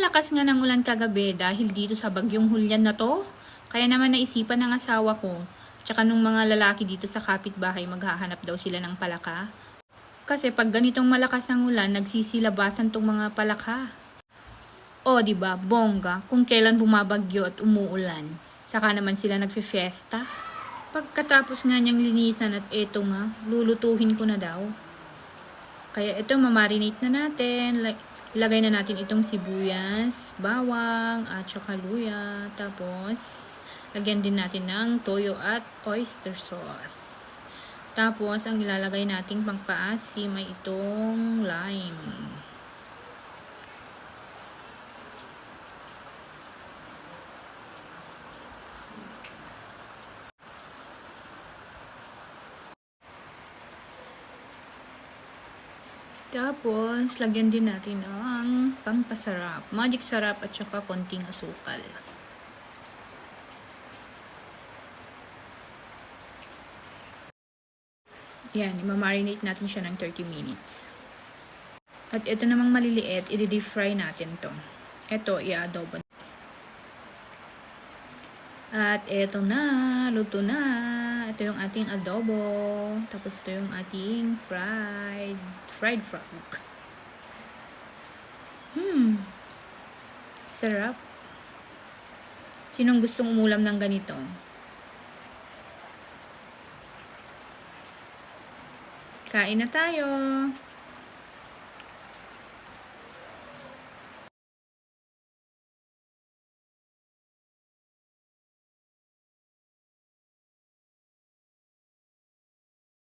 lakas nga ng ulan kagabi dahil dito sa bagyong Hulyan na to. Kaya naman naisipan ng asawa ko, tsaka nung mga lalaki dito sa kapitbahay maghahanap daw sila ng palaka. Kasi pag ganitong malakas ang ulan, nagsisilabasan tong mga palaka. O diba, bongga, kung kailan bumabagyo at umuulan, saka naman sila nagfe-fiesta. Pagkatapos nga niyang linisan at eto nga, lulutuhin ko na daw. Kaya ito, mamarinate na natin. Ilagay na natin itong sibuyas, bawang, at saka luya. Tapos, lagyan din natin ng toyo at oyster sauce. Tapos, ang ilalagay nating pangpaasim ay itong lime. Tapos, lagyan din natin ang pampasarap, magic sarap at saka konting asukal. Yan, imamarinate natin siya ng 30 minutes. At ito namang maliliit, i-deep fry natin to. Ito, i-adobo. At ito na, luto na. Ito yung ating adobo. Tapos ito yung ating fried frog. Sarap. Sinong gustong umulam ng ganito? Kain na tayo.